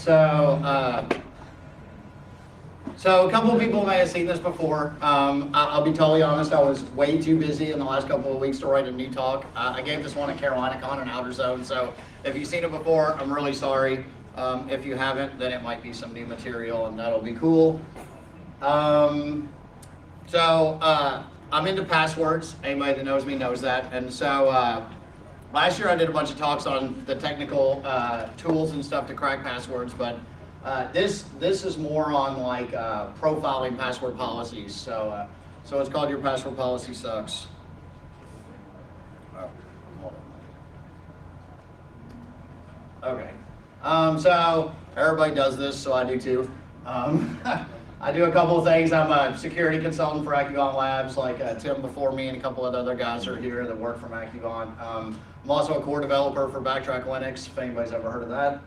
So a couple of people may have seen this before. I'll be totally honest, I was way too busy in the last couple of weeks to write a new talk. I gave this one at CarolinaCon in Outer Zone, so if you've seen it before, I'm really sorry. If you haven't, then it might be some new material, and that'll be cool. I'm into passwords. Anybody that knows me knows that. And so last year I did a bunch of talks on the technical tools and stuff to crack passwords, but this is more on like profiling password policies. So it's called Your Password Policy Sucks. Oh, hold on. Okay. So everybody does this, so I do too. I do a couple of things. I'm a security consultant for Accugon Labs, like Tim before me and a couple of other guys are here that work from Accugon. I'm also a core developer for Backtrack Linux, if anybody's ever heard of that.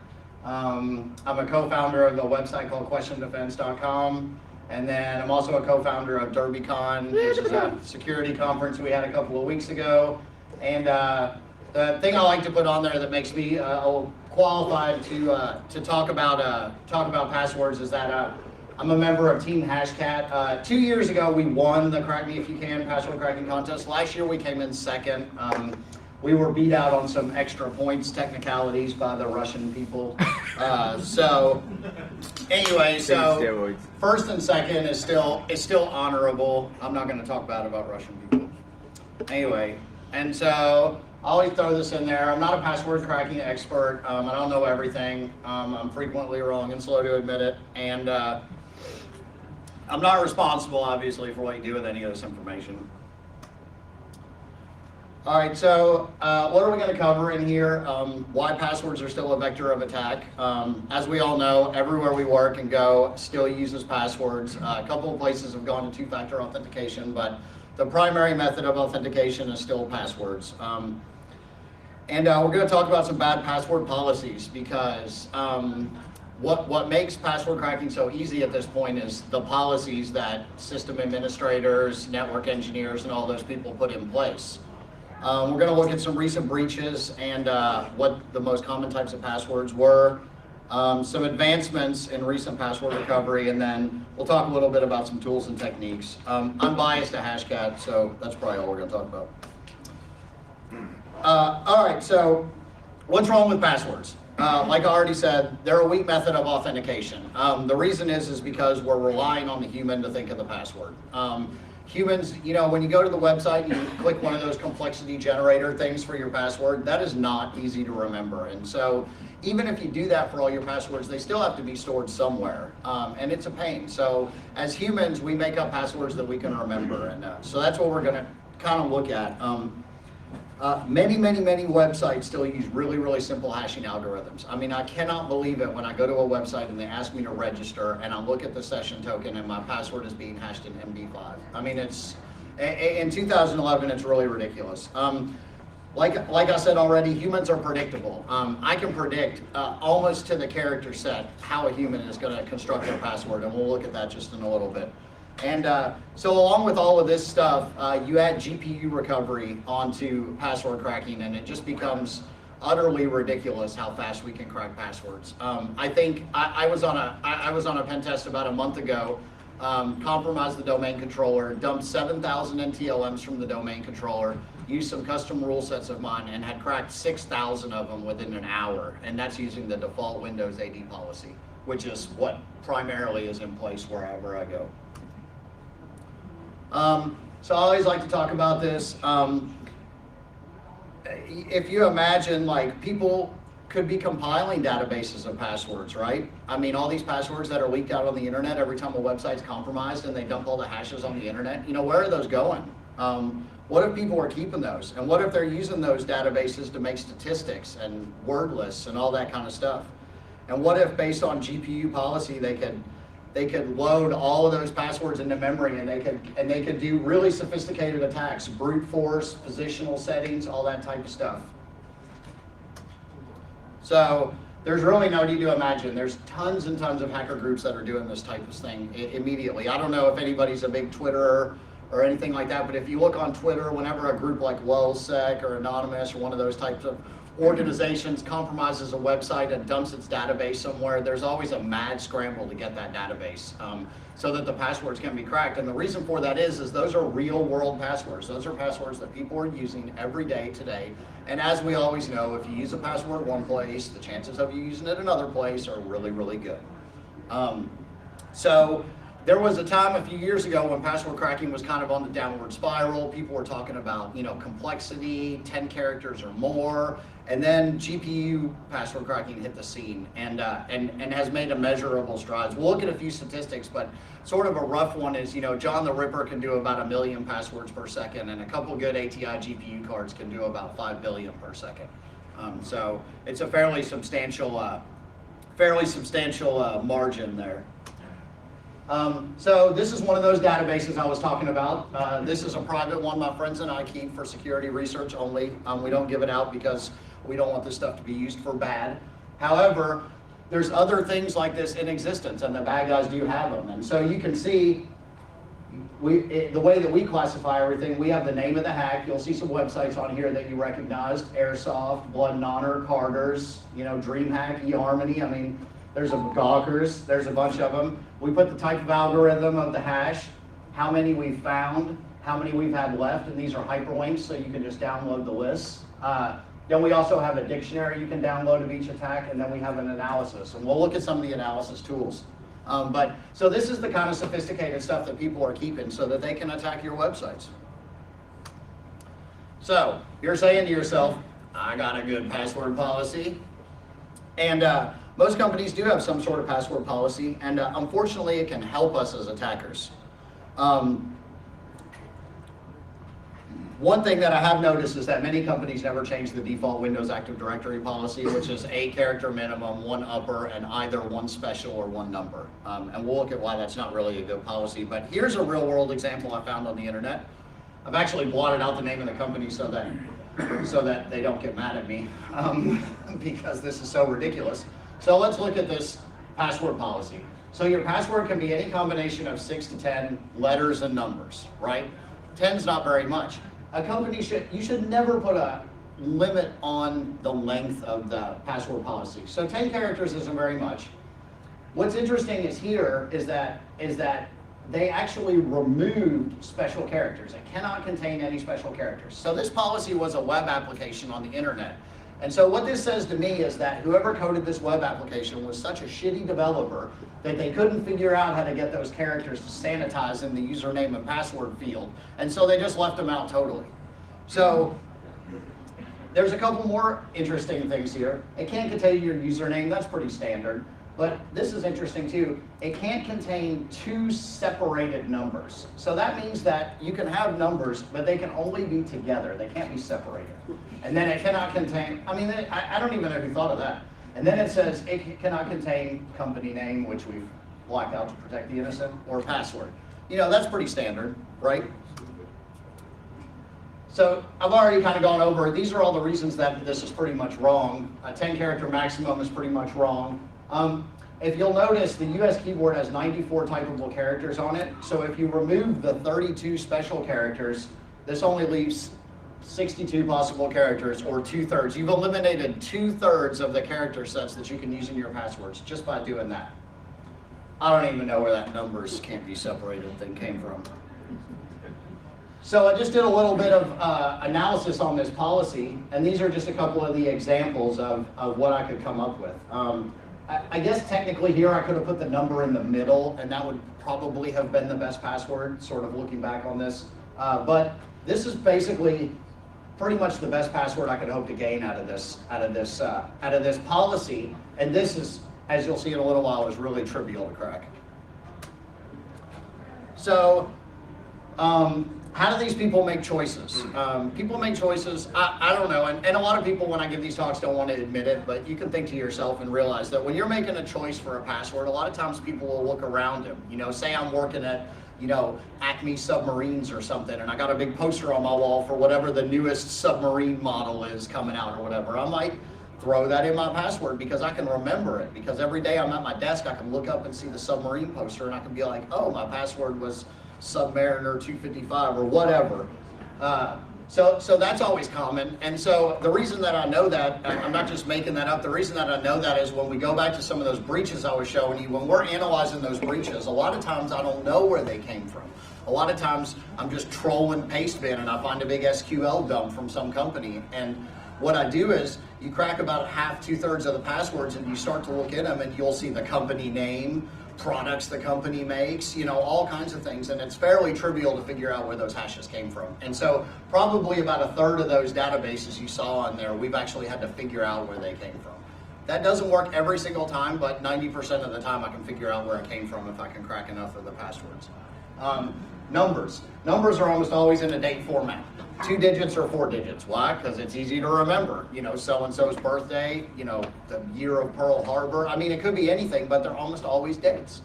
I'm a co-founder of the website called QuestionDefense.com, and then I'm also a co-founder of DerbyCon, which is a security conference we had a couple of weeks ago. And the thing I like to put on there that makes me qualified to talk about passwords is that I'm a member of Team Hashcat. 2 years ago, we won the Crack Me If You Can password cracking contest. Last year, we came in second. We were beat out on some extra points technicalities by the Russian people. So first and second is still honorable. I'm not going to talk bad about Russian people. Anyway, and so I always throw this in there. I'm not a password cracking expert. I don't know everything. I'm frequently wrong and slow to admit it. And I'm not responsible, obviously, for what you do with any of this information. All right, so what are we going to cover in here? Why passwords are still a vector of attack. As we all know, everywhere we work and go still uses passwords. A couple of places have gone to two-factor authentication, but the primary method of authentication is still passwords. And we're going to talk about some bad password policies because what makes password cracking so easy at this point is the policies that system administrators, network engineers, and all those people put in place. We're going to look at some recent breaches and what the most common types of passwords were, some advancements in recent password recovery, and then we'll talk a little bit about some tools and techniques. I'm biased to Hashcat, so that's probably all we're going to talk about. All right, so what's wrong with passwords? Like I already said, they're a weak method of authentication. The reason is because we're relying on the human to think of the password. Humans, when you go to the website, you click one of those complexity generator things for your password, that is not easy to remember. And so even if you do that for all your passwords, they still have to be stored somewhere. And it's a pain. So as humans, we make up passwords that we can remember. And so that's what we're going to kind of look at. Many websites still use really, really simple hashing algorithms. I mean, I cannot believe it when I go to a website and they ask me to register and I look at the session token and my password is being hashed in MD5. I mean, in 2011, it's really ridiculous. Like I said already, humans are predictable. I can predict almost to the character set how a human is going to construct their password, and we'll look at that just in a little bit. And so along with all of this stuff, you add GPU recovery onto password cracking, and it just becomes utterly ridiculous how fast we can crack passwords. I think I was on a pen test about a month ago, compromised the domain controller, dumped 7,000 NTLMs from the domain controller, used some custom rule sets of mine, and had cracked 6,000 of them within an hour. And that's using the default Windows AD policy, which is what primarily is in place wherever I go. So I always like to talk about this. If you imagine, like, people could be compiling databases of passwords, right? I mean, all these passwords that are leaked out on the internet every time a website's compromised and they dump all the hashes on the internet, where are those going? What if people are keeping those? And what if they're using those databases to make statistics and word lists and all that kind of stuff? And what if, based on GPU policy, they could load all of those passwords into memory, and they could do really sophisticated attacks, brute force, positional settings, all that type of stuff. So there's really no need to imagine. There's tons and tons of hacker groups that are doing this type of thing immediately. I don't know if anybody's a big Twitterer or anything like that, but if you look on Twitter, whenever a group like WellSec or Anonymous or one of those types of organizations compromises a website and dumps its database somewhere, there's always a mad scramble to get that database so that the passwords can be cracked. And the reason for that is those are real world passwords. Those are passwords that people are using every day today. And as we always know, if you use a password one place, the chances of you using it another place are really, really good. So there was a time a few years ago when password cracking was kind of on the downward spiral. People were talking about, complexity, 10 characters or more, and then GPU password cracking hit the scene and has made immeasurable strides. We'll look at a few statistics, but sort of a rough one is, John the Ripper can do about 1 million passwords per second, and a couple good ATI GPU cards can do about 5 billion per second. So it's a fairly substantial margin there. So this is one of those databases I was talking about. This is a private one my friends and I keep for security research only. We don't give it out because we don't want this stuff to be used for bad. However, there's other things like this in existence, and the bad guys do have them. And so you can see the way that we classify everything, we have the name of the hack. You'll see some websites on here that you recognized: Airsoft, Blood and Honor, Carter's, DreamHack, eHarmony. I mean, there's a Gawkers, there's a bunch of them. We put the type of algorithm of the hash, how many we've found, how many we've had left, and these are hyperlinks, so you can just download the lists. Then we also have a dictionary you can download of each attack, and then we have an analysis. And we'll look at some of the analysis tools. So this is the kind of sophisticated stuff that people are keeping so that they can attack your websites. So you're saying to yourself, I got a good password policy. And most companies do have some sort of password policy, and unfortunately it can help us as attackers. One thing that I have noticed is that many companies never change the default Windows Active Directory policy, which is a character minimum, 1 upper, and either 1 special or 1 number. And we'll look at why that's not really a good policy. But here's a real world example I found on the internet. I've actually blotted out the name of the company so that they don't get mad at me because this is so ridiculous. So let's look at this password policy. So your password can be any combination of 6 to 10 letters and numbers, right? 10's not very much. A company should never put a limit on the length of the password policy. So 10 characters isn't very much. What's interesting is that they actually removed special characters. It cannot contain any special characters. So this policy was a web application on the internet. And so what this says to me is that whoever coded this web application was such a shitty developer that they couldn't figure out how to get those characters to sanitize in the username and password field. And so they just left them out totally. So there's a couple more interesting things here. It can't contain your username, that's pretty standard. But this is interesting too. It can't contain 2 separated numbers. So that means that you can have numbers, but they can only be together. They can't be separated. And then it cannot contain, I don't even know who thought of that. And then it says it cannot contain company name, which we've blacked out to protect the innocent, or password. That's pretty standard, right? So I've already kind of gone over, these are all the reasons that this is pretty much wrong. A 10 character maximum is pretty much wrong. If you'll notice, the US keyboard has 94 typable characters on it. So if you remove the 32 special characters, this only leaves 62 possible characters, or 2/3. You've eliminated 2/3 of the character sets that you can use in your passwords just by doing that. I don't even know where that numbers can't be separated thing came from. So I just did a little bit of analysis on this policy, and these are just a couple of the examples of what I could come up with. I guess technically here I could have put the number in the middle, and that would probably have been the best password, sort of looking back on this. But this is basically pretty much the best password I could hope to gain out of this policy. And this is, as you'll see in a little while, is really trivial to crack. So, how do these people make choices? People make choices, I don't know, and a lot of people when I give these talks don't want to admit it, but you can think to yourself and realize that when you're making a choice for a password, a lot of times people will look around them. Say I'm working at, Acme Submarines or something, and I got a big poster on my wall for whatever the newest submarine model is coming out or whatever. I might throw that in my password because I can remember it, because every day I'm at my desk, I can look up and see the submarine poster, and I can be like, oh, my password was Submariner 255 or whatever. So that's always common. And so the reason that I know that, I'm not just making that up, the reason that I know that is when we go back to some of those breaches I was showing you, when we're analyzing those breaches, a lot of times I don't know where they came from. A lot of times I'm just trolling Pastebin and I find a big SQL dump from some company. And what I do is you crack about half, 2/3 of the passwords and you start to look at them and you'll see the company name, products the company makes, all kinds of things, and it's fairly trivial to figure out where those hashes came from. And so probably about 1/3 of those databases you saw on there, we've actually had to figure out where they came from. That doesn't work every single time, but 90% of the time I can figure out where it came from if I can crack enough of the passwords. Numbers. Numbers are almost always in a date format. 2 digits or 4 digits. Why? Because it's easy to remember. So-and-so's birthday, the year of Pearl Harbor. I mean, it could be anything, but they're almost always dates.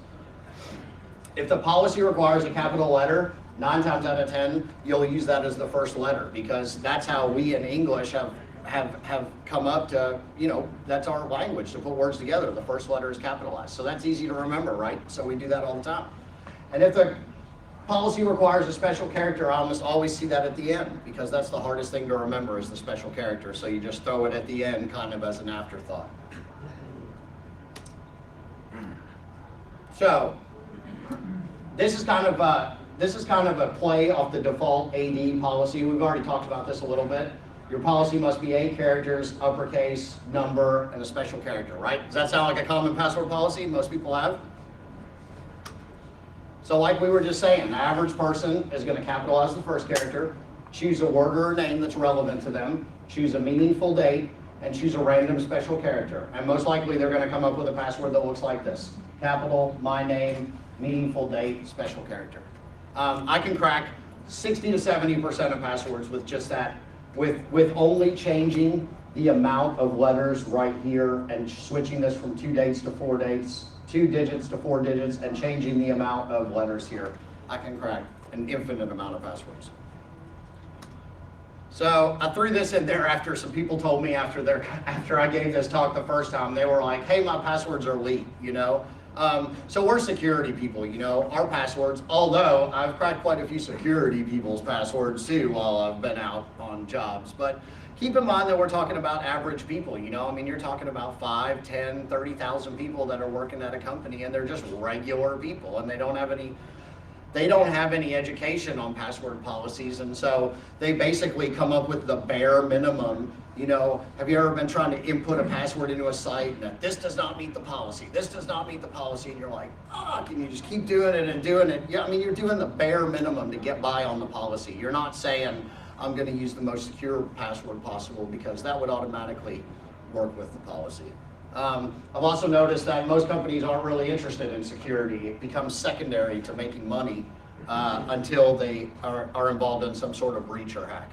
If the policy requires a capital letter, 9 times out of 10, you'll use that as the first letter because that's how we in English have come up to, that's our language to put words together. The first letter is capitalized. So that's easy to remember, right? So we do that all the time. And if the policy requires a special character, I almost always see that at the end because that's the hardest thing to remember is the special character. So you just throw it at the end kind of as an afterthought. So this is kind of a play off the default AD policy. We've already talked about this a little bit. Your policy must be 8 characters, uppercase, number, and a special character, right? Does that sound like a common password policy most people have? So like we were just saying, the average person is going to capitalize the first character, choose a word or a name that's relevant to them, choose a meaningful date, and choose a random special character. And most likely they're going to come up with a password that looks like this. Capital, my name, meaningful date, special character. I can crack 60 to 70% of passwords with just that, with only changing the amount of letters right here and switching this from 2 dates to 4 dates. 2 digits to 4 digits and changing the amount of letters here. I can crack an infinite amount of passwords. So I threw this in there after some people told me after I gave this talk the first time, they were like, hey, my passwords are leaked, So we're security people, our passwords, although I've cracked quite a few security people's passwords too while I've been out on jobs. But keep in mind that we're talking about average people, you're talking about 5, 10, 30,000 people that are working at a company and they're just regular people and they don't have any education on password policies, and so they basically come up with the bare minimum. Have you ever been trying to input a password into a site and this does not meet the policy, this does not meet the policy, and you're like, can you just keep doing it and doing it? Yeah, you're doing the bare minimum to get by on the policy. You're not saying, I'm going to use the most secure password possible because that would automatically work with the policy. I've also noticed that most companies aren't really interested in security. It becomes secondary to making money until they are involved in some sort of breach or hack.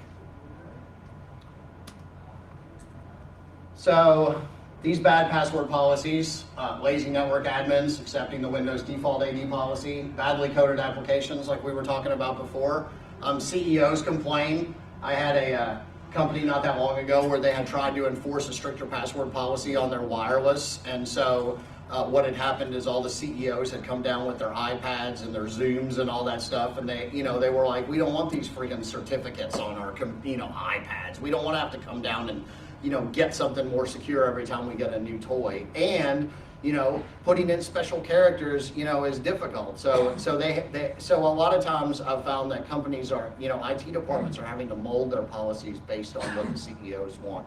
So these bad password policies, lazy network admins accepting the Windows default AD policy, badly coded applications like we were talking about before. CEOs complain. I had a company not that long ago where they had tried to enforce a stricter password policy on their wireless, and so what had happened is all the CEOs had come down with their iPads and their Zooms and all that stuff, and they were like, we don't want these freaking certificates on our iPads. We don't want to have to come down and get something more secure every time we get a new toy, and putting in special characters, is difficult. So a lot of times I've found that companies are, IT departments are having to mold their policies based on what the CEOs want,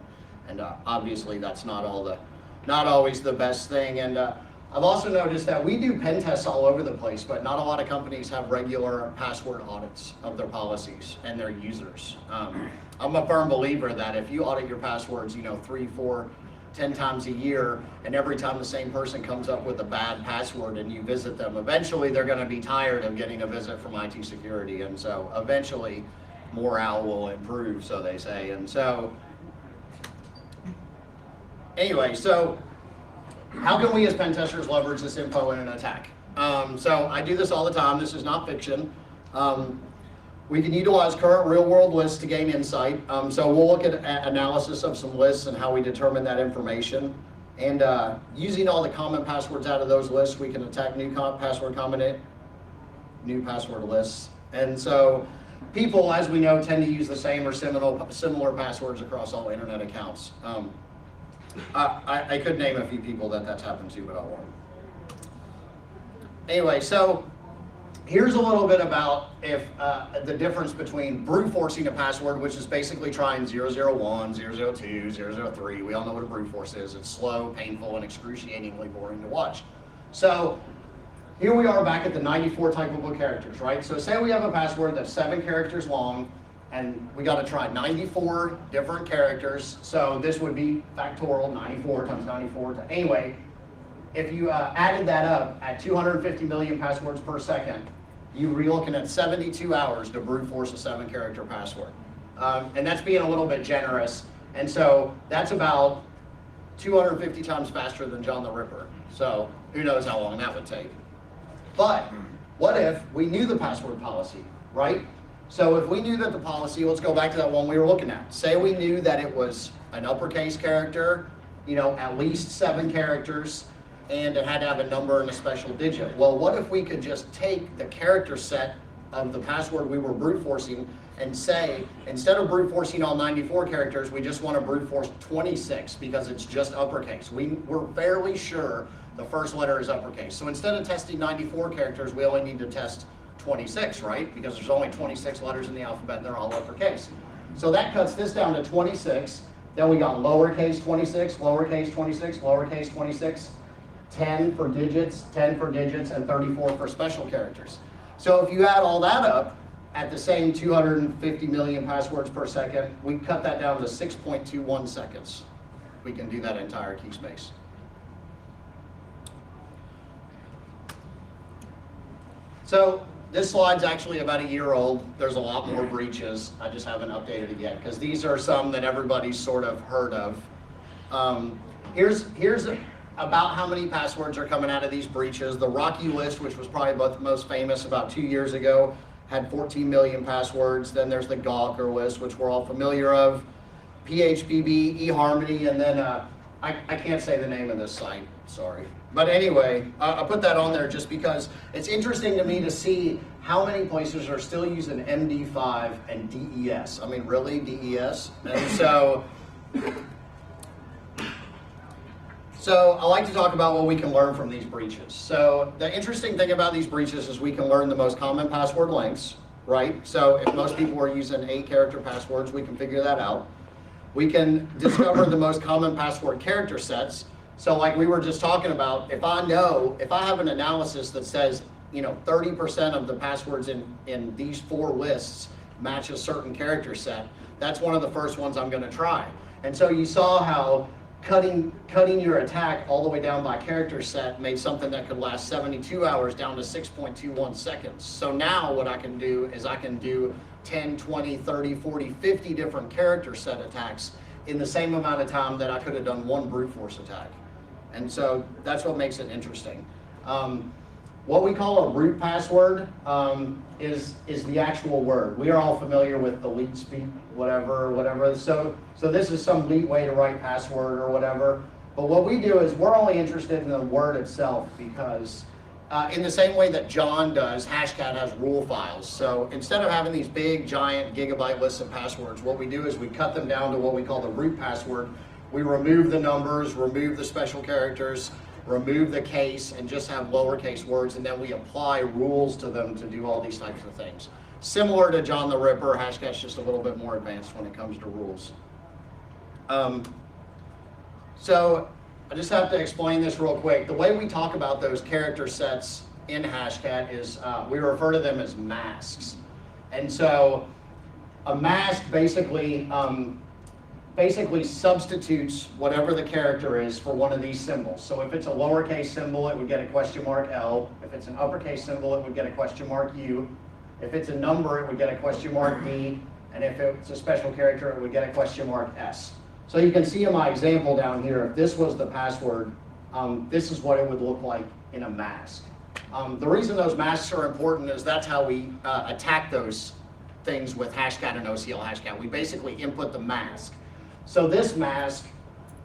and obviously that's not always the best thing. And I've also noticed that we do pen tests all over the place, but not a lot of companies have regular password audits of their policies and their users. I'm a firm believer that if you audit your passwords, 3, 4, 10 times a year, and every time the same person comes up with a bad password and you visit them, eventually they're going to be tired of getting a visit from IT security, and so eventually morale will improve, so they say. And so anyway, so how can we as pen testers leverage this info in an attack? So I do this all the time. This is not fiction. We can utilize current real-world lists to gain insight. So we'll look at analysis of some lists and how we determine that information. And using all the common passwords out of those lists, we can attack new password lists. And so people, as we know, tend to use the same or similar passwords across all internet accounts. I could name a few people that's happened to, but I won't. Anyway, so here's a little bit about the difference between brute forcing a password, which is basically trying 001, 002, 003. We all know what a brute force is. It's slow, painful, and excruciatingly boring to watch. So here we are back at the 94 typable characters, right? So say we have a password that's 7 characters long, and we got to try 94 different characters. So this would be factorial, 94 times 94. Anyway, if you added that up at 250 million passwords per second, you're looking at 72 hours to brute force a 7-character password. And that's being a little bit generous. And so that's about 250 times faster than John the Ripper. So who knows how long that would take. But what if we knew the password policy, right? So if we knew that the policy, let's go back to that one we were looking at. Say we knew that it was an uppercase character, at least 7 characters, and it had to have a number and a special digit. Well, what if we could just take the character set of the password we were brute forcing and say, instead of brute forcing all 94 characters, we just want to brute force 26 because it's just uppercase. We're fairly sure the first letter is uppercase. So instead of testing 94 characters, we only need to test 26, right? Because there's only 26 letters in the alphabet and they're all uppercase. So that cuts this down to 26. Then we got lowercase 26, lowercase 26, lowercase 26. 10 for digits, and 34 for special characters. So if you add all that up at the same 250 million passwords per second, we cut that down to 6.21 seconds. We can do that entire key space. So this slide's actually about a year old. There's a lot more breaches. I just haven't updated it yet because these are some that everybody's sort of heard of. Here's about how many passwords are coming out of these breaches. The Rocky list, which was probably the most famous about 2 years ago, had 14 million passwords. Then there's the Gawker list, which we're all familiar of. PHPB, eHarmony, and then I can't say the name of this site, sorry. But anyway, I put that on there just because it's interesting to me to see how many places are still using MD5 and DES. I mean, really, DES? And So I like to talk about what we can learn from these breaches. So the interesting thing about these breaches is we can learn the most common password lengths, right? So if most people are using 8-character passwords, we can figure that out. We can discover the most common password character sets. So like we were just talking about, if I have an analysis that says, 30% of the passwords in these 4 lists match a certain character set, that's one of the first ones I'm going to try. And so you saw how cutting your attack all the way down by character set made something that could last 72 hours down to 6.21 seconds. So now what I can do is I can do 10, 20, 30, 40, 50 different character set attacks in the same amount of time that I could have done one brute force attack. And so that's what makes it interesting. What we call a root password is the actual word. We are all familiar with the leet speak, whatever. So this is some neat way to write password or whatever. But what we do is we're only interested in the word itself because in the same way that John does, Hashcat has rule files. So instead of having these big, giant gigabyte lists of passwords, what we do is we cut them down to what we call the root password. We remove the numbers, remove the special characters, remove the case, and just have lowercase words, and then we apply rules to them to do all these types of things. Similar to John the Ripper, Hashcat's just a little bit more advanced when it comes to rules. So I just have to explain this real quick. The way we talk about those character sets in Hashcat is we refer to them as masks. And so a mask basically substitutes whatever the character is for one of these symbols. So if it's a lowercase symbol, it would get a question mark L. If it's an uppercase symbol, it would get a question mark U. If it's a number, it would get a question mark B. And if it's a special character, it would get a question mark S. So you can see in my example down here, if this was the password, this is what it would look like in a mask. The reason those masks are important is that's how we attack those things with Hashcat and OCL Hashcat. We basically input the mask. So this mask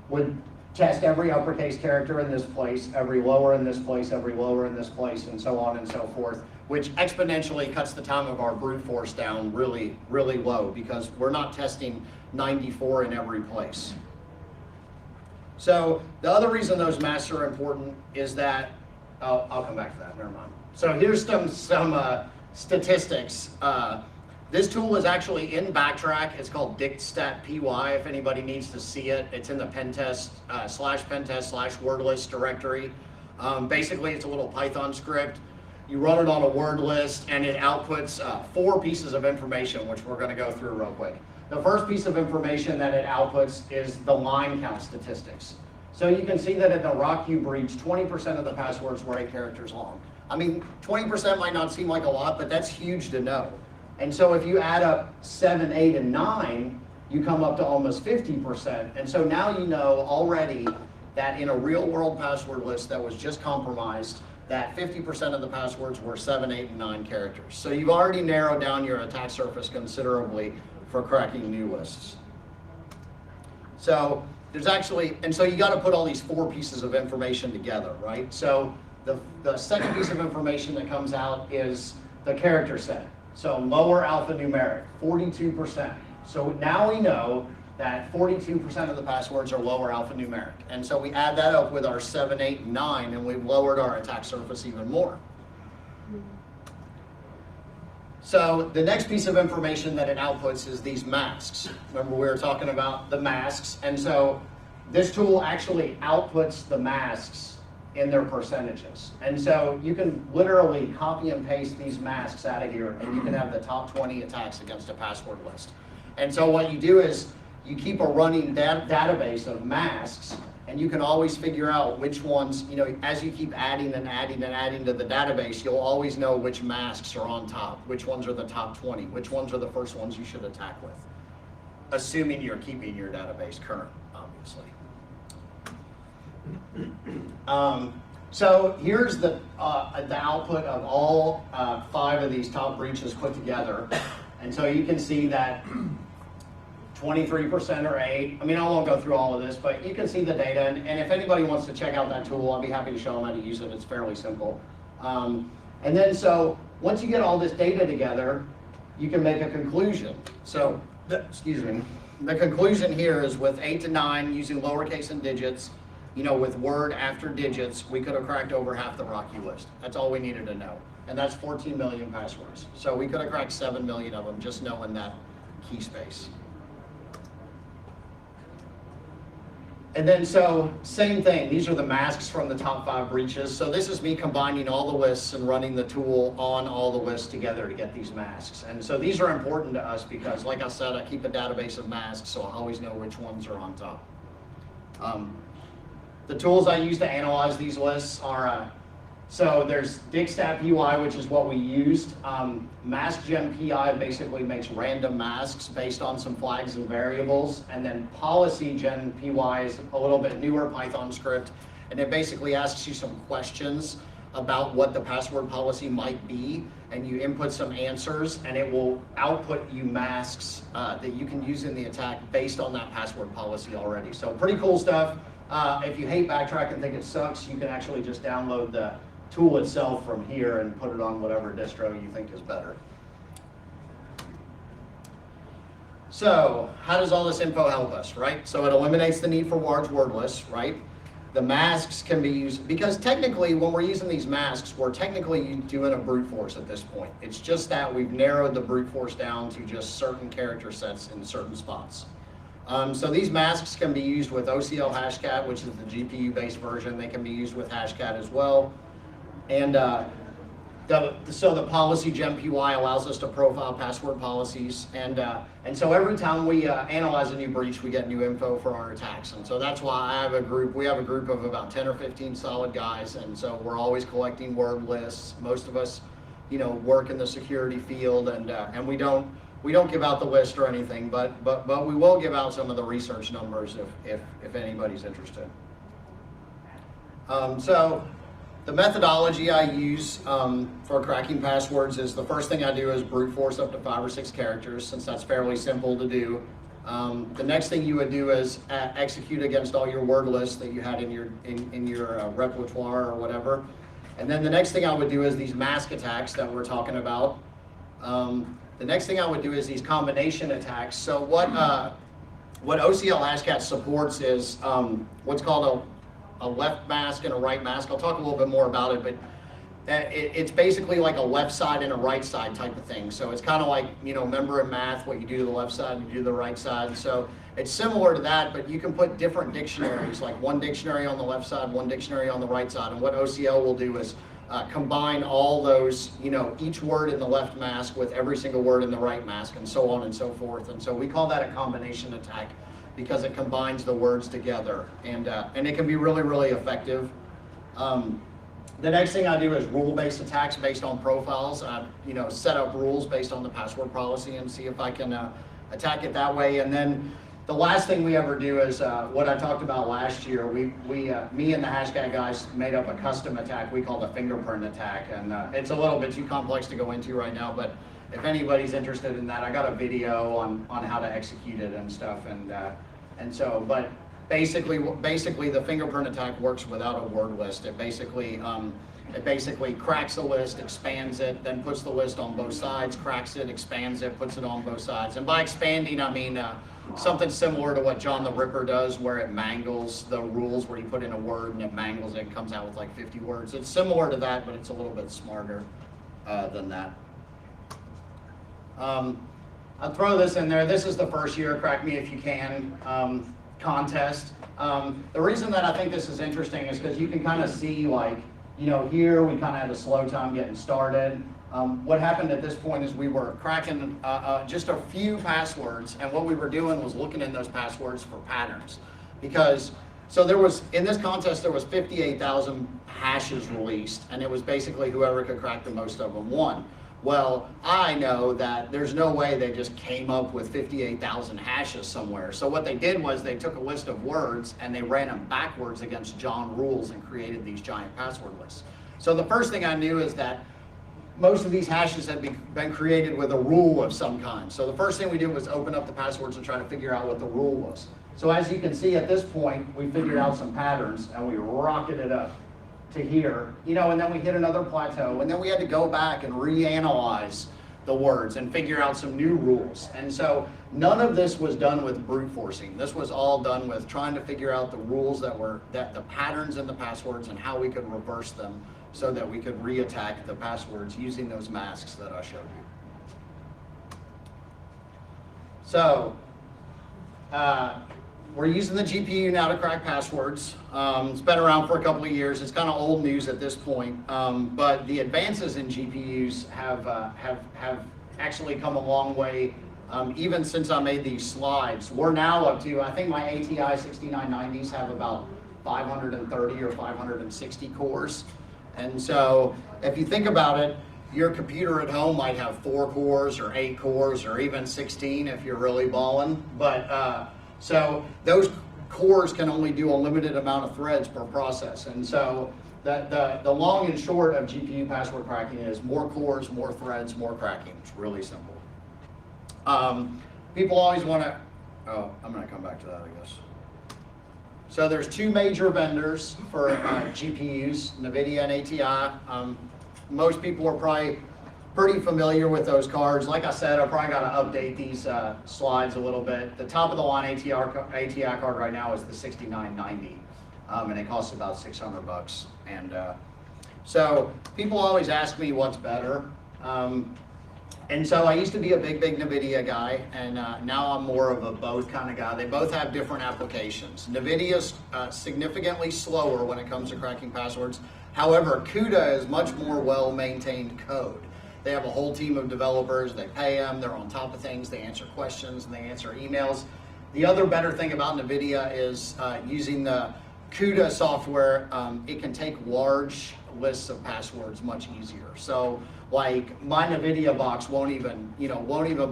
would test every uppercase character in this place, every lower in this place, every lower in this place, and so on and so forth, which exponentially cuts the time of our brute force down really, really low because we're not testing 94 in every place. So the other reason those masks are important is that, I'll come back to that, never mind. So here's some statistics. This tool is actually in Backtrack. It's called DictStatPy if anybody needs to see it. It's in the pentest /pentest/wordlist directory. Basically, it's a little Python script. You run it on a word list and it outputs 4 pieces of information, which we're going to go through real quick. The first piece of information that it outputs is the line count statistics. So you can see that in the RockU breach, 20% of the passwords were 8 characters long. I mean, 20% might not seem like a lot, but that's huge to know. And so if you add up 7, 8, and 9, you come up to almost 50%. And so now you know already that in a real world password list that was just compromised, that 50% of the passwords were 7, 8, and 9 characters. So you've already narrowed down your attack surface considerably for cracking new lists. So there's actually, and so you got to put all these 4 pieces of information together, right? So the second piece of information that comes out is the character set. So lower alphanumeric, 42%. So now we know that 42% of the passwords are lower alphanumeric. And so we add that up with our 7, 8, and 9, and we've lowered our attack surface even more. So the next piece of information that it outputs is these masks. Remember we were talking about the masks, and so this tool actually outputs the masks in their percentages. And so you can literally copy and paste these masks out of here and you can have the top 20 attacks against a password list. And so what you do is you keep a running database of masks and you can always figure out which ones, you know, as you keep adding and adding and adding to the database, you'll always know which masks are on top, which ones are the top 20, which ones are the first ones you should attack with, assuming you're keeping your database current, obviously. So here's the output of all 5 of these top breaches put together. And so you can see that 23% are 8. I mean, I won't go through all of this, but you can see the data. And if anybody wants to check out that tool, I'll be happy to show them how to use it. It's fairly simple. And then so once you get all this data together, you can make a conclusion. So, excuse me, the conclusion here is with 8 to 9 using lowercase and digits, you know, with word after digits, we could have cracked over half the RockU list. That's all we needed to know. And that's 14 million passwords. So we could have cracked 7 million of them just knowing that key space. And then so, same thing, these are the masks from the top 5 breaches. So this is me combining all the lists and running the tool on all the lists together to get these masks. And so these are important to us because, like I said, I keep a database of masks so I always know which ones are on top. The tools I use to analyze these lists are, so there's DictStatPy, which is what we used. MaskGenPI basically makes random masks based on some flags and variables. And then PolicyGenPy is a little bit newer Python script. And it basically asks you some questions about what the password policy might be. And you input some answers and it will output you masks that you can use in the attack based on that password policy already. So pretty cool stuff. If you hate Backtrack and think it sucks, you can actually just download the tool itself from here and put it on whatever distro you think is better. So how does all this info help us, right? So it eliminates the need for large word lists, right? The masks can be used, because technically when we're using these masks, we're technically doing a brute force at this point. It's just that we've narrowed the brute force down to just certain character sets in certain spots. So these masks can be used with OCL Hashcat, which is the GPU-based version. They can be used with Hashcat as well. And so the PolicyGenPy allows us to profile password policies. And so every time we analyze a new breach, we get new info for our attacks. And so that's why I have a group. We have a group of about 10 or 15 solid guys. And so we're always collecting word lists. Most of us, you know, work in the security field, and we don't give out the list or anything, but we will give out some of the research numbers if anybody's interested. So the methodology I use for cracking passwords is the first thing I do is brute force up to 5 or 6 characters, since that's fairly simple to do. The next thing you would do is execute against all your word lists that you had in your repertoire or whatever. And then the next thing I would do is these mask attacks that we're talking about. The next thing I would do is these combination attacks. So what OCL Hashcat supports is what's called a left mask and a right mask. I'll talk a little bit more about it, but it's basically like a left side and a right side type of thing. So it's kind of like, remember in math, what you do to the left side, you do to the right side. So it's similar to that, but you can put different dictionaries, like one dictionary on the left side, one dictionary on the right side. And what OCL will do is combine all those, each word in the left mask with every single word in the right mask, and so on and so forth. And so we call that a combination attack because it combines the words together, and it can be really, really effective. The next thing I do is rule-based attacks based on profiles. I, set up rules based on the password policy and see if I can attack it that way. And then the last thing we ever do is what I talked about last year. Me and the Hashcat guys made up a custom attack we call the fingerprint attack, and it's a little bit too complex to go into right now. But if anybody's interested in that, I got a video on how to execute it and stuff. And so, but basically the fingerprint attack works without a word list. It basically cracks the list, expands it, then puts the list on both sides, cracks it, expands it, puts it on both sides. And by expanding, I mean something similar to what John the Ripper does, where it mangles the rules, where you put in a word and it mangles it and comes out with like 50 words. It's similar to that, but it's a little bit smarter than that. I'll throw this in there. This is the first year Crack Me If You Can contest. The reason that I think this is interesting is because you can kind of see, like, here we kind of had a slow time getting started. What happened at this point is we were cracking just a few passwords, and what we were doing was looking in those passwords for patterns. So there was, in this contest, there was 58,000 hashes released, and it was basically whoever could crack the most of them won. Well, I know that there's no way they just came up with 58,000 hashes somewhere. So what they did was they took a list of words and they ran them backwards against John rules and created these giant password lists. So the first thing I knew is that most of these hashes had been created with a rule of some kind. So the first thing we did was open up the passwords and try to figure out what the rule was. So as you can see at this point, we figured out some patterns and we rocketed it up to here, and then we hit another plateau, and then we had to go back and reanalyze the words and figure out some new rules. And so none of this was done with brute forcing. This was all done with trying to figure out the rules that the patterns in the passwords and how we could reverse them so that we could reattack the passwords using those masks that I showed you. So we're using the GPU now to crack passwords. It's been around for a couple of years. It's kind of old news at this point, but the advances in GPUs have actually come a long way. Even since I made these slides, we're now up to, I think my ATI 6990s have about 530 or 560 cores. And so if you think about it, your computer at home might have 4 cores or 8 cores or even 16 if you're really balling. But so those cores can only do a limited amount of threads per process. And so the long and short of GPU password cracking is more cores, more threads, more cracking. It's really simple. People always want to, I'm going to come back to that, I guess. So there's 2 major vendors for GPUs, NVIDIA and ATI. Most people are probably pretty familiar with those cards. Like I said, I probably got to update these slides a little bit. The top of the line ATI card right now is the 6990, and it costs about $600. And so people always ask me what's better. And so I used to be a big NVIDIA guy, and now I'm more of a both kind of guy. They both have different applications. NVIDIA's significantly slower when it comes to cracking passwords. However, CUDA is much more well-maintained code. They have a whole team of developers, they pay them, they're on top of things, they answer questions, and they answer emails. The other better thing about NVIDIA is using the CUDA software, it can take large lists of passwords much easier. So like my NVIDIA box won't even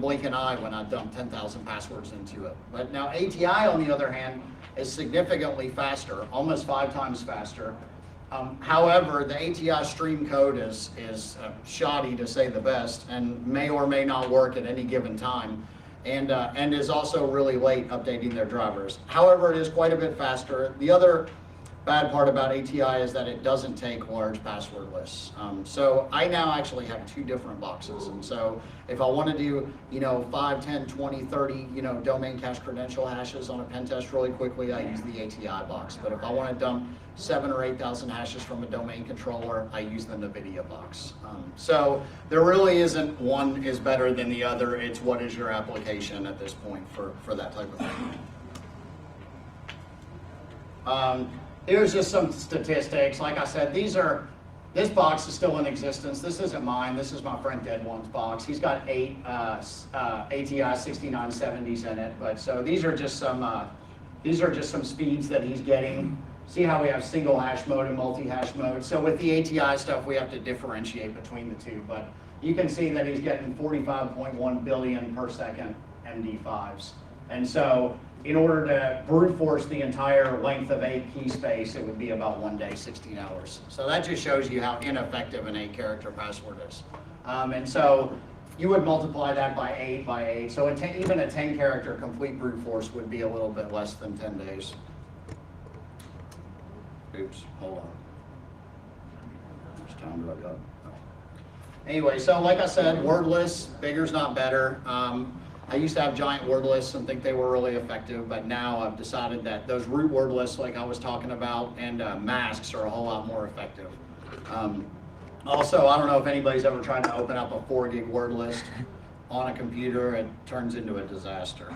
blink an eye when I dump 10,000 passwords into it. But now ATI, on the other hand, is significantly faster, almost 5 times faster. However, the ATI stream code is shoddy, to say the best, and may or may not work at any given time. and is also really late updating their drivers. However, it is quite a bit faster. The other bad part about ATI is that it doesn't take large password lists. So I now actually have 2 different boxes. And so if I want to do, 5, 10, 20, 30, domain cache credential hashes on a pen test really quickly, I use the ATI box. But if I want to dump 7,000 or 8,000 hashes from a domain controller, I use the NVIDIA box. So there really isn't one is better than the other. It's what is your application at this point for that type of thing. Here's just some statistics. Like I said, this box is still in existence. This isn't mine. This is my friend Dead One's box. He's got 8 ATI 6970s in it. But so these are just some speeds that he's getting. See how we have single hash mode and multi-hash mode. So with the ATI stuff, we have to differentiate between the two. But you can see that he's getting 45.1 billion per second MD5s. And so in order to brute force the entire length of 8 key space, it would be about 1 day, 16 hours. So that just shows you how ineffective an 8-character password is. And so you would multiply that by 8 by 8. So even a 10-character complete brute force would be a little bit less than 10 days. Oops, hold on. How much time do I got? Anyway, so like I said, word lists, bigger's not better. I used to have giant word lists and think they were really effective, but now I've decided that those root word lists like I was talking about and masks are a whole lot more effective. Also, I don't know if anybody's ever tried to open up a 4 gig word list on a computer. It turns into a disaster.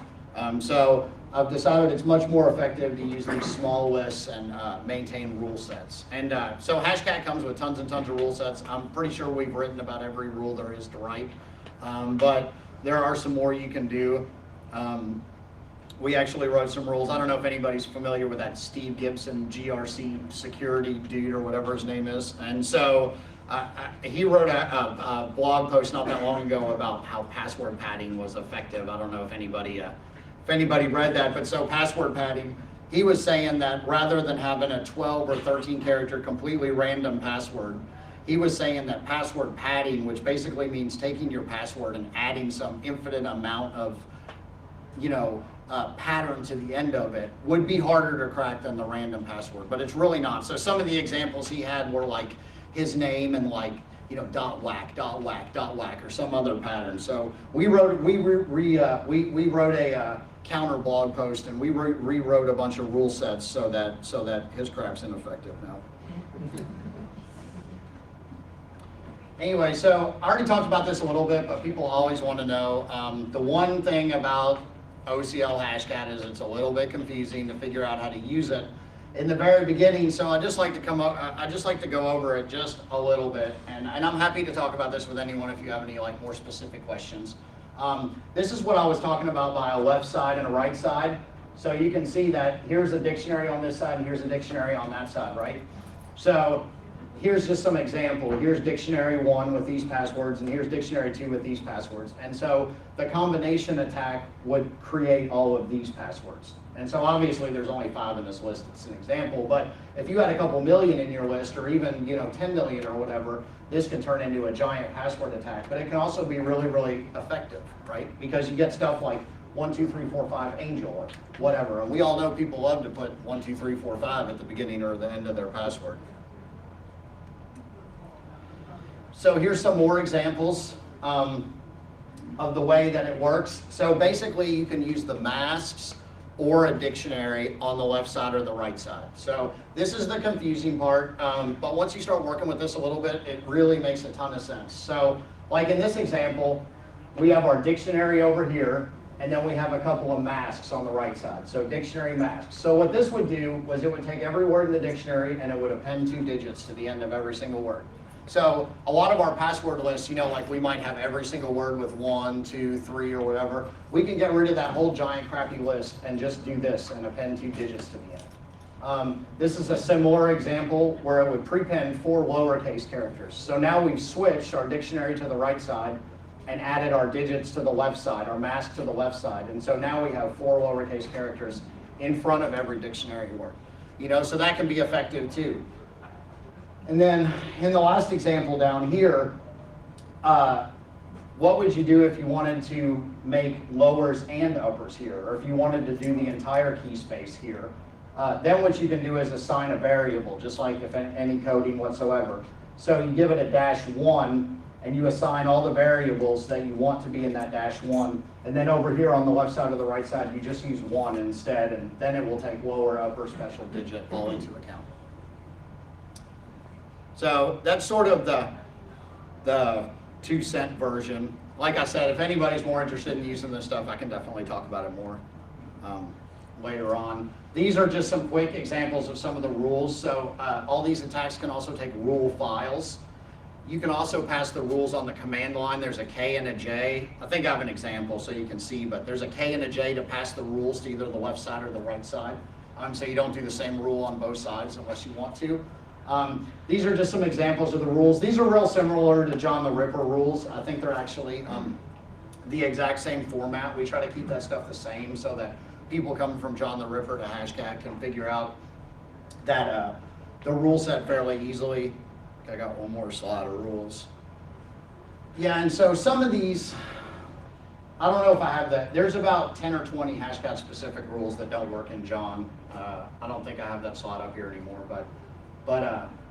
So I've decided it's much more effective to use these small lists and maintain rule sets. And so Hashcat comes with tons and tons of rule sets. I'm pretty sure we've written about every rule there is to write, but there are some more you can do. We actually wrote some rules. I don't know if anybody's familiar with that Steve Gibson GRC security dude or whatever his name is. And so he wrote a blog post not that long ago about how password padding was effective. I don't know if anybody read that, but so password padding, he was saying that rather than having a 12 or 13 character completely random password, he was saying that password padding, which basically means taking your password and adding some infinite amount of, pattern to the end of it, would be harder to crack than the random password, but it's really not. So some of the examples he had were like his name and like, dot whack, dot whack, dot whack, or some other pattern. So we wrote a counter blog post and we rewrote a bunch of rule sets so that his crap's ineffective now. Anyway, so I already talked about this a little bit, but people always want to know. The one thing about OCL Hashcat is it's a little bit confusing to figure out how to use it in the very beginning. So I just like to go over it just a little bit, and I'm happy to talk about this with anyone if you have any more specific questions. This is what I was talking about by a left side and a right side. So you can see that here's a dictionary on this side and here's a dictionary on that side, right? So here's just some example. Here's dictionary 1 with these passwords, and here's dictionary 2 with these passwords. And so the combination attack would create all of these passwords. And so obviously there's only 5 in this list. It's an example, but if you had a couple million in your list, or even 10 million or whatever, this can turn into a giant password attack. But it can also be really, really effective, right? Because you get stuff like 1, 2, 3, 4, 5 angel or whatever. And we all know people love to put 1, 2, 3, 4, 5 at the beginning or the end of their password. So here's some more examples of the way that it works. So basically you can use the masks or a dictionary on the left side or the right side. So this is the confusing part, but once you start working with this a little bit, it really makes a ton of sense. So like in this example, we have our dictionary over here, and then we have a couple of masks on the right side. So dictionary masks. So what this would do was it would take every word in the dictionary and it would append 2 digits to the end of every single word. So a lot of our password lists, like we might have every single word with 1, 2, 3 or whatever. We can get rid of that whole giant crappy list and just do this and append 2 digits to the end. This is a similar example where it would prepend 4 lowercase characters. So now we've switched our dictionary to the right side and added our digits to the left side, our mask to the left side. And so now we have 4 lowercase characters in front of every dictionary word. So that can be effective too. And then in the last example down here, what would you do if you wanted to make lowers and uppers here, or if you wanted to do the entire key space here? Then what you can do is assign a variable, just like if any coding whatsoever. So you give it a -1, and you assign all the variables that you want to be in that -1, and then over here on the left side or the right side, you just use 1 instead, and then it will take lower, upper, special digit all into account. So that's sort of the 2-cent version. Like I said, if anybody's more interested in using this stuff, I can definitely talk about it more later on. These are just some quick examples of some of the rules. So all these attacks can also take rule files. You can also pass the rules on the command line. There's a K and a J. I think I have an example so you can see, but there's a K and a J to pass the rules to either the left side or the right side. So you don't do the same rule on both sides unless you want to. These are just some examples of the rules. These are real similar to John the Ripper rules. I think they're actually the exact same format. We try to keep that stuff the same so that people coming from John the Ripper to Hashcat can figure out that the rule set fairly easily. I got one more slide of rules. Yeah, and so some of these, I don't know if I have that. There's about 10 or 20 Hashcat specific rules that don't work in John. I don't think I have that slide up here anymore, but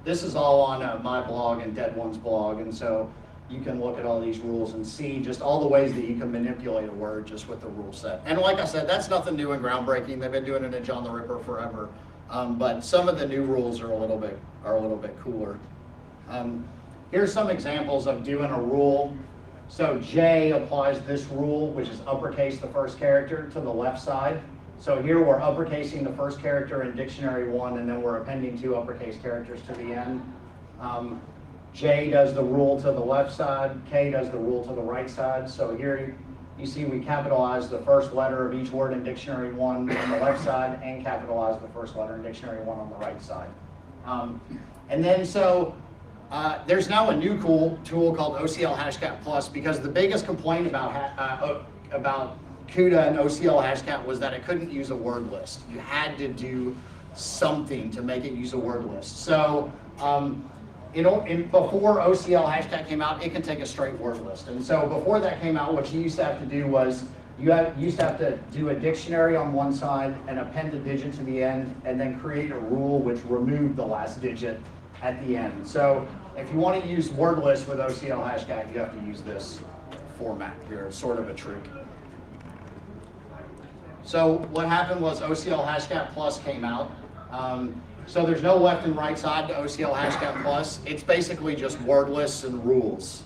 this is all on my blog and Dead One's blog, and so you can look at all these rules and see just all the ways that you can manipulate a word just with the rule set. And like I said, that's nothing new and groundbreaking. They've been doing it in John the Ripper forever, but some of the new rules are a little bit cooler. Here's some examples of doing a rule. So J applies this rule, which is uppercase the first character to the left side. So here we're uppercasing the first character in dictionary 1, and then we're appending 2 uppercase characters to the end. J does the rule to the left side, K does the rule to the right side. So here you see we capitalize the first letter of each word in dictionary 1 on the left side, and capitalize the first letter in dictionary 1 on the right side. And then there's now a new cool tool called OCL Hashcat Plus, because the biggest complaint about CUDA and OCL Hashcat was that it couldn't use a word list. You had to do something to make it use a word list. So before OCL Hashcat came out, it could take a straight word list. And so before that came out, what you used to have to do was you used to have to do a dictionary on one side and append a digit to the end, and then create a rule which removed the last digit at the end. So if you want to use word lists with OCL Hashcat, you have to use this format here. It's sort of a trick. So what happened was OCL Hashcat Plus came out. So there's no left and right side to OCL Hashcat Plus. It's basically just word lists and rules.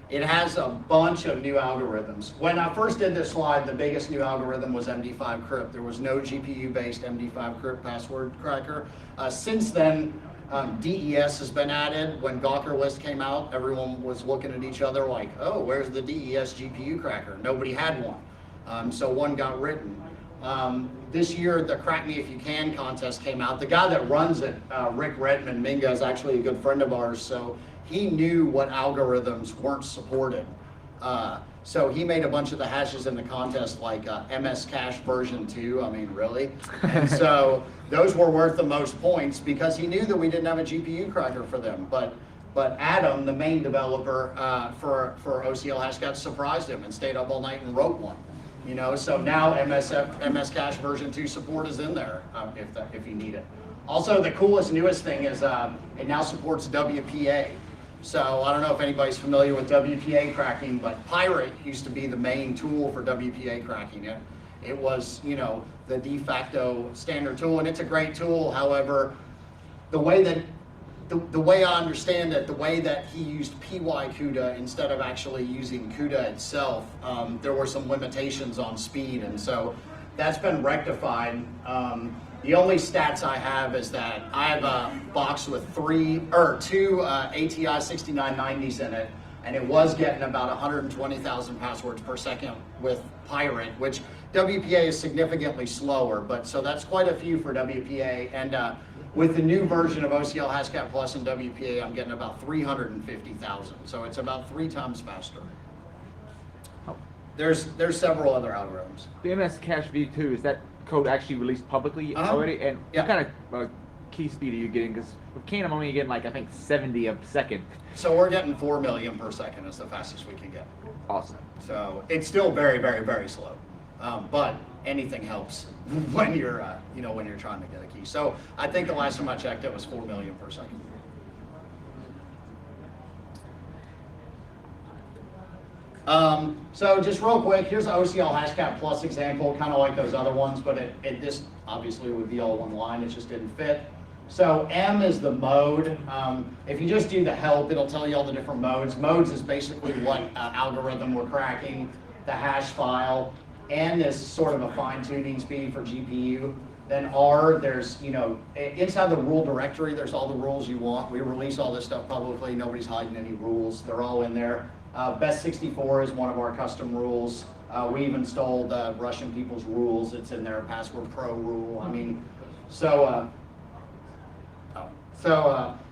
It has a bunch of new algorithms. When I first did this slide, the biggest new algorithm was MD5 crypt. There was no GPU-based MD5 crypt password cracker. Since then, DES has been added. When Gawker list came out, everyone was looking at each other like, oh, where's the DES GPU cracker? Nobody had one. So one got written. This year, the Crack Me If You Can contest came out. The guy that runs it, Rick Redmond, Minga, is actually a good friend of ours, so he knew what algorithms weren't supported. So he made a bunch of the hashes in the contest like MS Cache version 2, I mean, really? And so those were worth the most points because he knew that we didn't have a GPU cracker for them. But Adam, the main developer for OCL Hashcat, surprised him and stayed up all night and wrote one. You know, so now MS Cache version 2 support is in there if you need it. Also, the coolest, newest thing is it now supports WPA. So I don't know if anybody's familiar with WPA cracking, but Pirate used to be the main tool for WPA cracking. It was, you know, the de facto standard tool, and it's a great tool. However, the way I understand it, the way that he used PY-CUDA instead of actually using CUDA itself, there were some limitations on speed, and so that's been rectified. The only stats I have is that I have a box with two ATI 6990s in it, and it was getting about 120,000 passwords per second with Pirate, which WPA is significantly slower, but so that's quite a few for WPA. And with the new version of OCL Hashcat Plus and WPA, I'm getting about 350,000, so it's about 3 times faster. There's several other algorithms. The MS Cache V2, is that code actually released publicly already? And what kind of key speed are you getting? Because with Kane, I'm only getting like, I think 70 a second. So we're getting 4 million per second is the fastest we can get. Awesome. So it's still very, very, very slow. But anything helps when you're, when you're trying to get a key. So I think the last time I checked, it was 4 million per second. So just real quick, here's the OCL Hashcat Plus example, kind of like those other ones, but this obviously would be all one line, it just didn't fit. So M is the mode. If you just do the help, it'll tell you all the different modes. Modes is basically what algorithm we're cracking, the hash file. N is sort of a fine-tuning speed for GPU. Then R, there's, inside the rule directory, there's all the rules you want. We release all this stuff publicly. Nobody's hiding any rules. They're all in there. Best 64 is one of our custom rules. We even stole the Russian people's rules. It's in their Password Pro rule. I mean,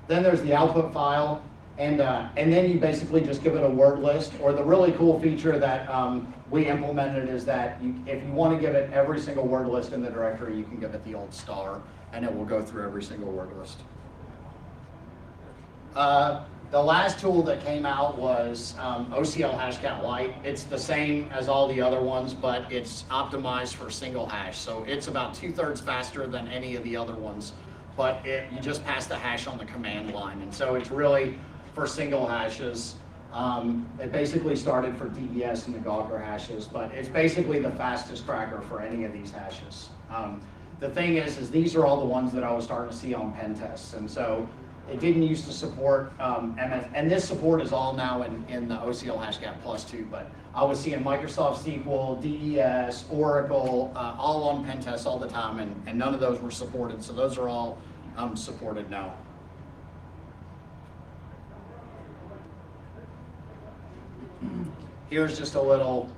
then there's the output file, and then you basically just give it a word list. Or the really cool feature that we implemented is that if you want to give it every single word list in the directory, you can give it the old star, and it will go through every single word list. The last tool that came out was OCL Hashcat Lite. It's the same as all the other ones, but it's optimized for single hash. So it's about 2/3 faster than any of the other ones, but you just pass the hash on the command line. And so it's really for single hashes. It basically started for DES and the Gawker hashes, but it's basically the fastest cracker for any of these hashes. The thing is these are all the ones that I was starting to see on pen tests. And so it didn't used to support MS, and this support is all now in the OCL Hashcat Plus too, but I was seeing Microsoft SQL, DES, Oracle, all on pen tests all the time, and none of those were supported, so those are all supported now. Here's just a little,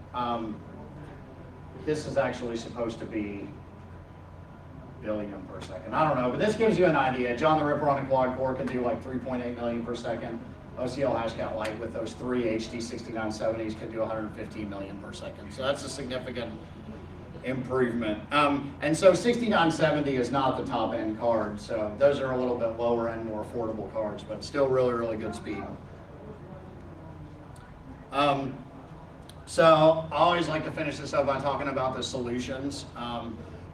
this is actually supposed to be billion per second. I don't know, but this gives you an idea. John the Ripper on a quad core can do like 3.8 million per second. OCL Hashcat Lite with those 3 HD 6970s can do 115 million per second. So that's a significant improvement. And so 6970 is not the top end card. So those are a little bit lower end, more affordable cards, but still really, really good speed. So I always like to finish this up by talking about the solutions.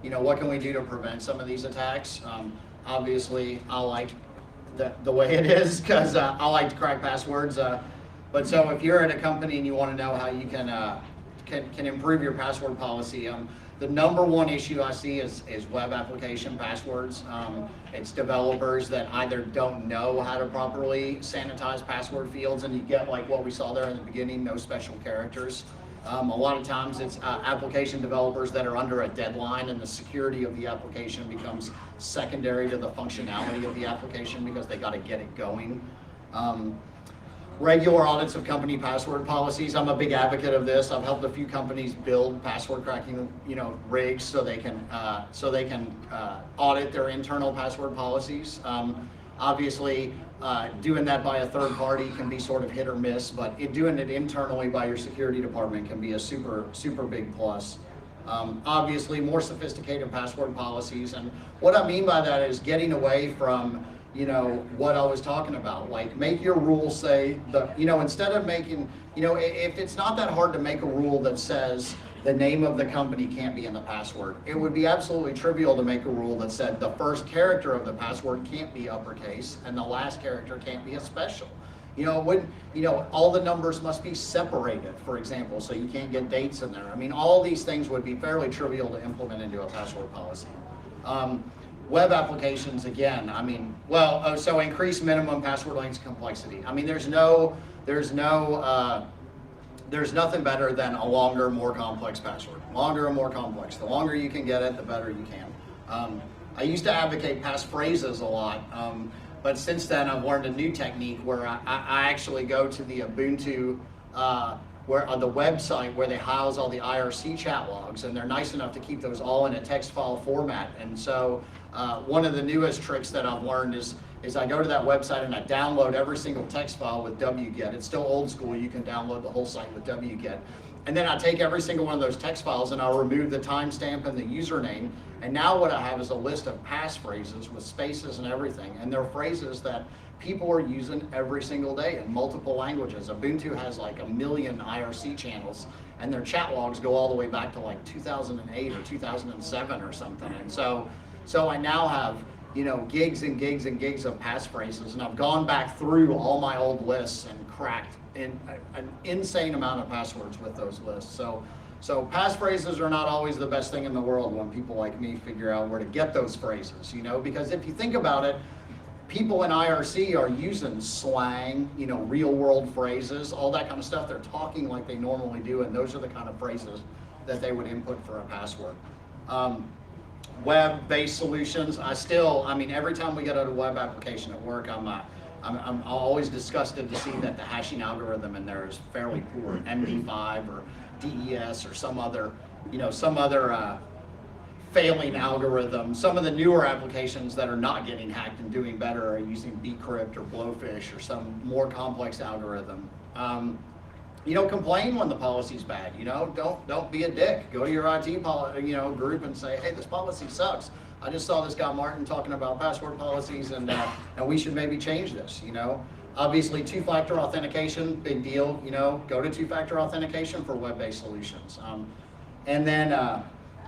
What can we do to prevent some of these attacks? Obviously, I like the way it is because I like to crack passwords. But so if you're at a company and you want to know how you can improve your password policy, the number one issue I see is web application passwords. It's developers that either don't know how to properly sanitize password fields, and you get like what we saw there in the beginning, no special characters. A lot of times it's application developers that are under a deadline, and the security of the application becomes secondary to the functionality of the application because they got to get it going. Regular audits of company password policies. I'm a big advocate of this. I've helped a few companies build password cracking, rigs so they can audit their internal password policies. Obviously, doing that by a third party can be sort of hit or miss, but doing it internally by your security department can be a super, super big plus. Obviously, more sophisticated password policies, and what I mean by that is getting away from what I was talking about, like make your rule say instead of making, if it's not that hard to make a rule that says the name of the company can't be in the password, it would be absolutely trivial to make a rule that said the first character of the password can't be uppercase and the last character can't be a special. All the numbers must be separated, for example, so you can't get dates in there. I mean, all these things would be fairly trivial to implement into a password policy. Web applications, again, so increase minimum password length complexity. I mean, there's nothing better than a longer, more complex password. Longer and more complex. The longer you can get it, the better you can. I used to advocate passphrases a lot, but since then I've learned a new technique where I actually go to the Ubuntu on the website where they house all the IRC chat logs, and they're nice enough to keep those all in a text file format. And so one of the newest tricks that I've learned is I go to that website and I download every single text file with wget. It's still old school. You can download the whole site with wget. And then I take every single one of those text files and I'll remove the timestamp and the username. And now what I have is a list of passphrases with spaces and everything. And they're phrases that people are using every single day in multiple languages. Ubuntu has like 1 million IRC channels, and their chat logs go all the way back to like 2008 or 2007 or something. And so I now have, you know, gigs and gigs and gigs of passphrases, and I've gone back through all my old lists and cracked an insane amount of passwords with those lists. So passphrases are not always the best thing in the world when people like me figure out where to get those phrases, you know, because if you think about it, people in IRC are using slang, you know, real world phrases, all that kind of stuff. They're talking like they normally do, and those are the kind of phrases that they would input for a password. Web-based solutions, I mean, every time we get a web application at work, I'm always disgusted to see that the hashing algorithm in there is fairly poor, MD5 or DES or some other failing algorithm. Some of the newer applications that are not getting hacked and doing better are using bcrypt or blowfish or some more complex algorithm. You know, complain when the policy's bad. You know, don't be a dick. Go to your IT group and say, hey, this policy sucks. I just saw this guy Martin talking about password policies, and we should maybe change this. You know, obviously two-factor authentication, big deal. You know, go to two-factor authentication for web-based solutions. And then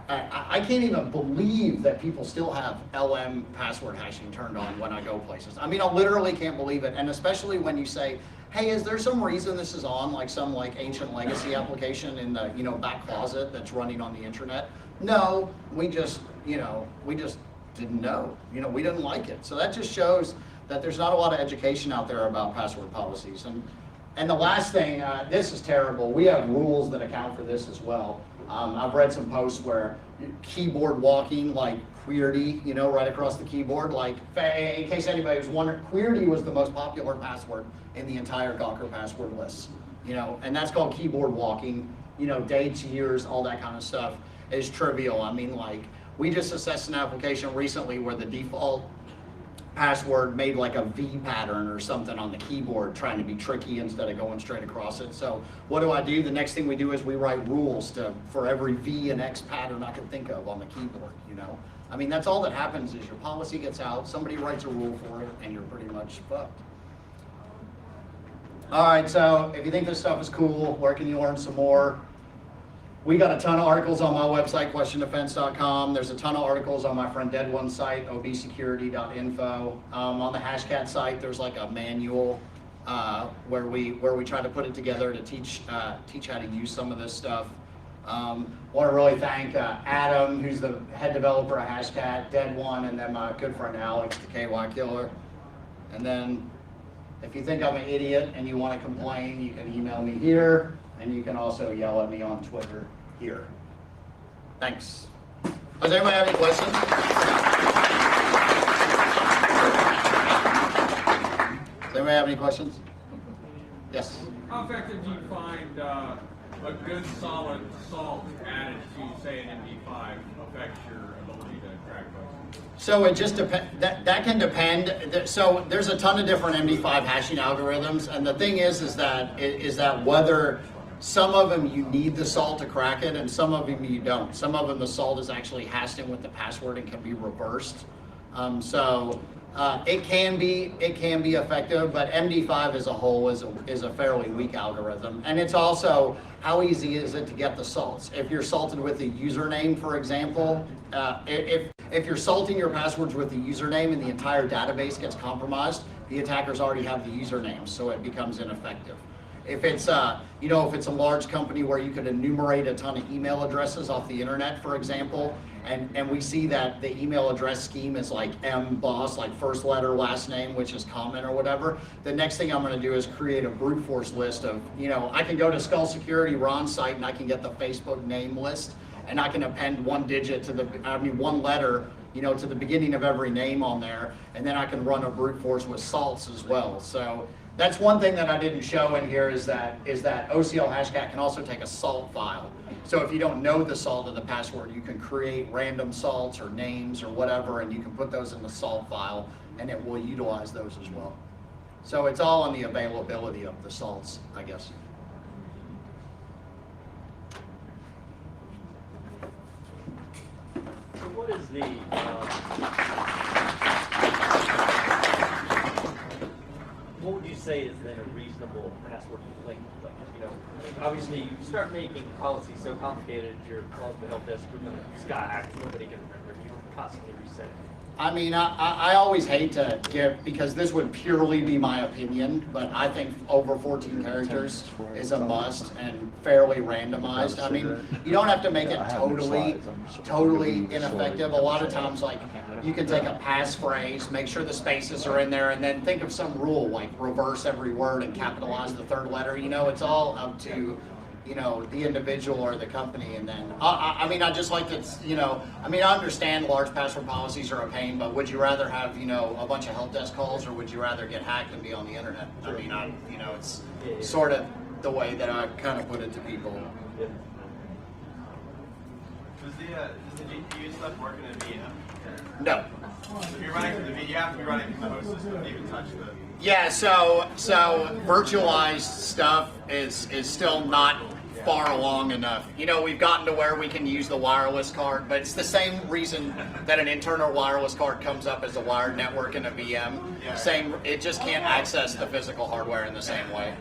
I can't even believe that people still have LM password hashing turned on when I go places. I mean, I literally can't believe it. And especially when you say, hey, is there some reason this is on, like some like ancient legacy application in the, you know, back closet that's running on the internet? No, we just didn't know. You know, we didn't like it. So that just shows that there's not a lot of education out there about password policies. And the last thing, this is terrible. We have rules that account for this as well. I've read some posts where keyboard walking, like QWERTY, you know, right across the keyboard. Like, in case anybody was wondering, QWERTY was the most popular password in the entire Gawker password list. You know, and that's called keyboard walking. You know, dates, years, all that kind of stuff is trivial. I mean, like, we just assessed an application recently where the default password made like a V pattern or something on the keyboard, trying to be tricky instead of going straight across it. So what do? The next thing we do is we write rules for every V and X pattern I can think of on the keyboard, you know? I mean, that's all that happens is your policy gets out, somebody writes a rule for it, and you're pretty much fucked. All right, so if you think this stuff is cool, where can you learn some more? We got a ton of articles on my website, questiondefense.com. There's a ton of articles on my friend Dead One's site, obsecurity.info. On the Hashcat site, there's like a manual where we try to put it together to teach how to use some of this stuff. Want to really thank Adam, who's the head developer of Hashcat, Dead One, and then my good friend Alex, the KY Killer. And then if you think I'm an idiot and you want to complain, you can email me here. And you can also yell at me on Twitter here. Thanks. Does anybody have any questions? Does anybody have any questions? Yes. How effective do you find a good solid salt added to, say, an MD5 affects your ability to track those? So it just depends. That can depend. So there's a ton of different MD5 hashing algorithms, and the thing is that whether some of them you need the salt to crack it, and some of them you don't. Some of them the salt is actually hashed in with the password and can be reversed. It can be effective, but MD5 as a whole is a fairly weak algorithm. And it's also, how easy is it to get the salts? If you're salted with a username, for example, if you're salting your passwords with the username and the entire database gets compromised, the attackers already have the username, so it becomes ineffective. If it's if it's a large company where you could enumerate a ton of email addresses off the internet, for example, and we see that the email address scheme is like MBOSS, like first letter, last name, which is common or whatever, the next thing I'm going to do is create a brute force list of, I can go to Skull Security, Ron's site, and I can get the Facebook name list, and I can append one letter, to the beginning of every name on there, and then I can run a brute force with salts as well. So that's one thing that I didn't show in here is that OCL Hashcat can also take a salt file. So if you don't know the salt of the password, you can create random salts or names or whatever, and you can put those in the salt file, and it will utilize those as well. So it's all on the availability of the salts, I guess. the what would you say is then a reasonable password length? Like, you know, obviously you start making policies so complicated, you're calling the help desk with the sky, nobody can remember. You constantly reset it. I mean, I always hate to give, because this would purely be my opinion, but I think over 14 characters is a must and fairly randomized. I mean, you don't have to make it totally ineffective. A lot of times, like, you can take a passphrase, make sure the spaces are in there, and then think of some rule, like reverse every word and capitalize the third letter. You know, it's all up to, you know, the individual or the company. And then, I mean, I just like to, you know, I mean, I understand large password policies are a pain, but would you rather have, you know, a bunch of help desk calls, or would you rather get hacked and be on the internet? I mean, you know, it's sort of the way that I kind of put it to people. Does the GPU stuff work in a VM? No. So if you're running from the VM, you have to be running from the host system to even touch the... Yeah, so virtualized stuff is still not far along enough. You know, we've gotten to where we can use the wireless card, but it's the same reason that an internal wireless card comes up as a wired network in a VM. Yeah. Same, it just can't access the physical hardware in the same way.